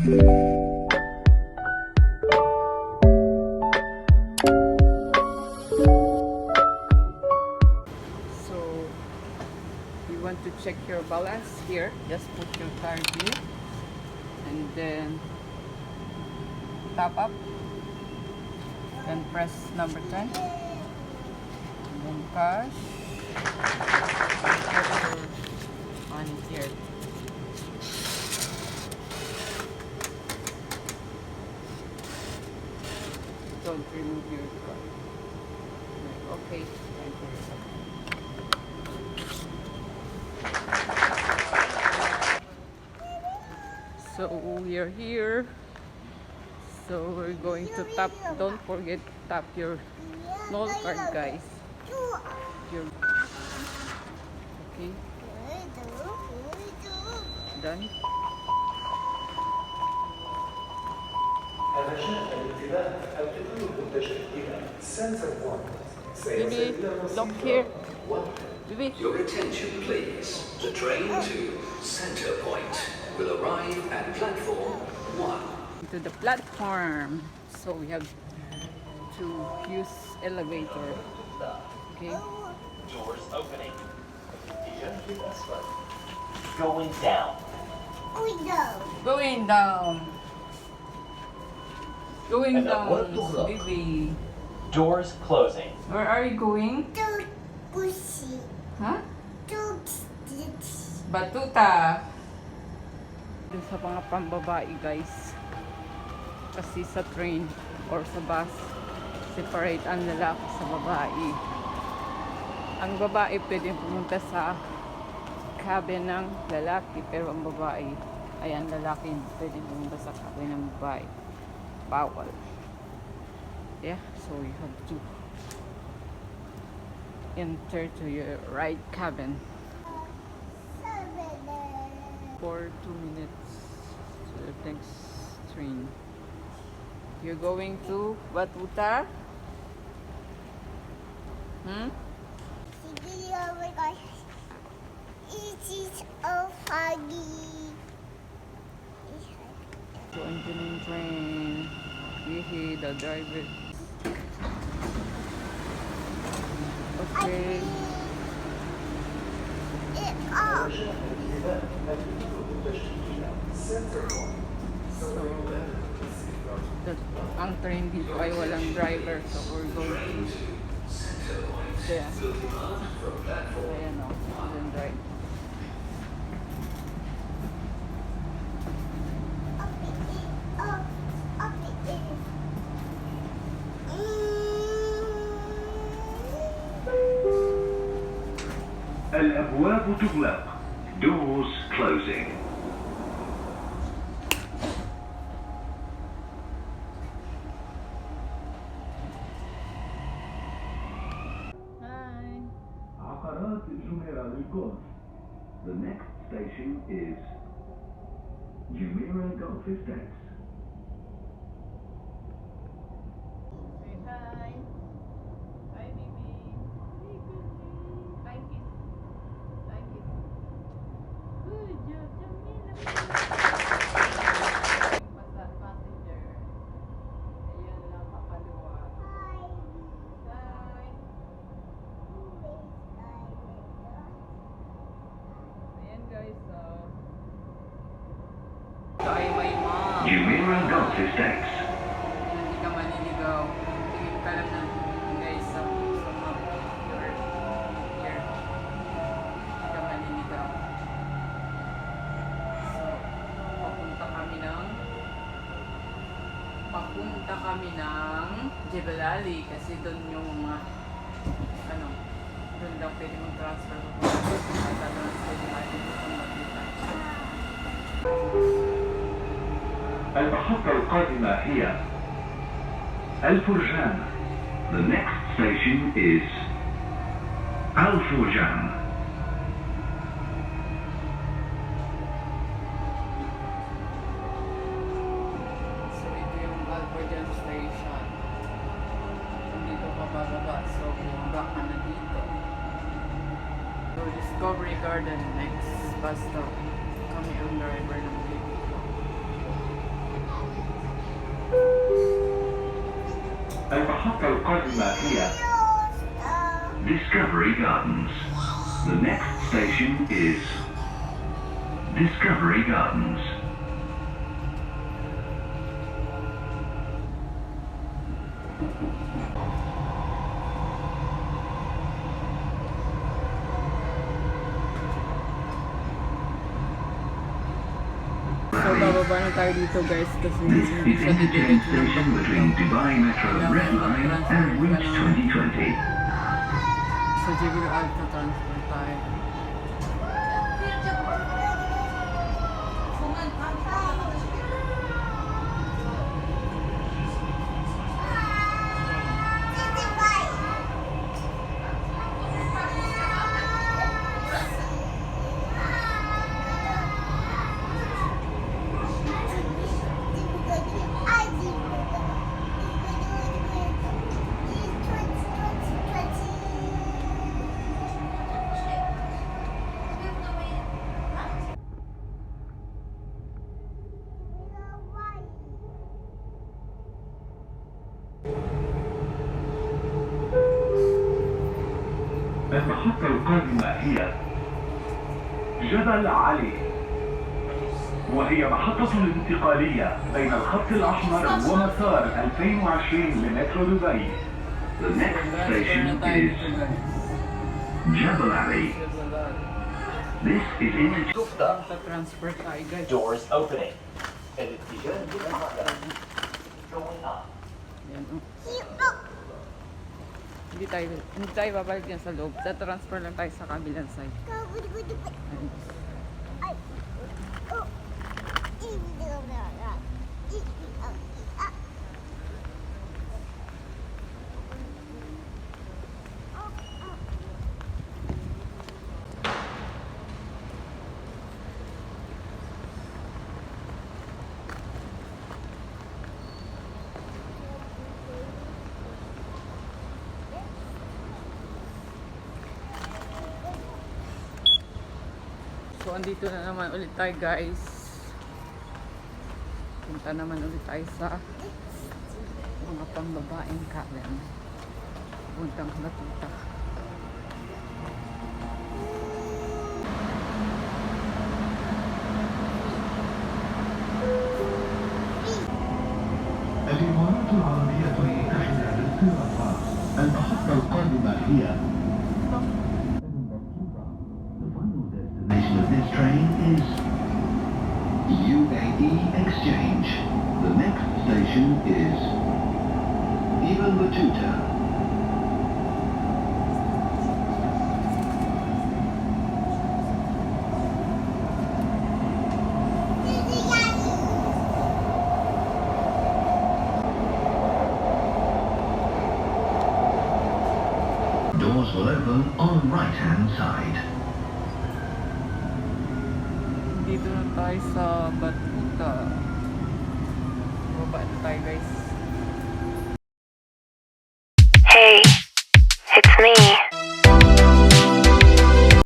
So you want to check your balance here, just put your card here and then top up, then press number 10 and then cash, put your money here. Don't remove your card. Okay, thank you. So we are here. So we're going to tap. Don't forget to tap your small card, guys. Your okay. Done. Baby, look here. Baby. Your attention, please. The train to Center Point will arrive at platform 1. To the platform. So we have to use elevator. Okay. Doors opening. Going down. Going down. Going And down, what to look? baby. Doors closing. Where are you going? Huh? Batuta. Dun sa mga pambabae, guys. Kasi sa train or sa bus, separate ang lalaki sa babae. Ang babae pwede pumunta sa cabin ng lalaki, pero ang babae, ay ang lalaki pwede pumunta sa cabin ng babae. Bawal. Yeah, so you have to enter to your right cabin for 2 minutes to the next train. You're going to Batuta? Hmm? So, entering train. Yihi, the driver. Okay. Ang train dito ay walang driver, so we're going to there. Ayan o, walang drive. الأبواب تغلق. Doors closing. Hi. عقارات جميرة للجولف. The next station is Jumeirah Golf Estates. Say hi. Hi, baby. Hey, good. Hi, kiss. Hi, kiss. Good job, Jamila. Passenger. Ayan lang, papaliwa. Hi. Ayan, guys, so ito ay may mom. Jumeirah Golf Estates. Hindi ka maniligaw. Tingin ka lang ng guys sa map. You're here. Hindi ka maniligaw. So, papunta kami ng Jebel Ali kasi doon yung mga doon daw pwede mag-transfer المحطة القادمة هي الفرجان. The next station is الفرجان. So, ito yung Al-Furjan Station. Dito ka bababa. So, bumaba ka na dito. So, Discovery Garden next bus stop. Kami ang driver ng baby ko. المحطة القادمة هي Discovery Gardens. The next station is Discovery Gardens. So, bababa na tayo dito guys kasi This hindi is siya interchange didiretso ng station between Dubai Metro Red Line and Route 2020. Sa JB Alta transfer tayo. المحطة القادمة هي جبل علي، وهي محطة انتقالية بين الخط الأحمر ومسار 2020 لمترو دبي. The next station is Jebel Ali. This is interchange. Transfer tayo guys. Doors opening. الاتجاه للأعلى. Going up. Yan, oh. Hindi tayo babalik yan sa loob. Transfer lang tayo sa kabilang side. Ayun. So, andito na naman ulit tayo guys. Punta naman ulit tayo sa mga pambabaeng kalan. Puntang Batuta. الإمارات العربية المتحدة للطيران. المحطة القادمة هي The final destination of this train is UAE Exchange. The next station is Ibn Battuta. Doors will open on right-hand side. Dito na tayo sa Batuta. Baba na tayo guys. Hey, it's me.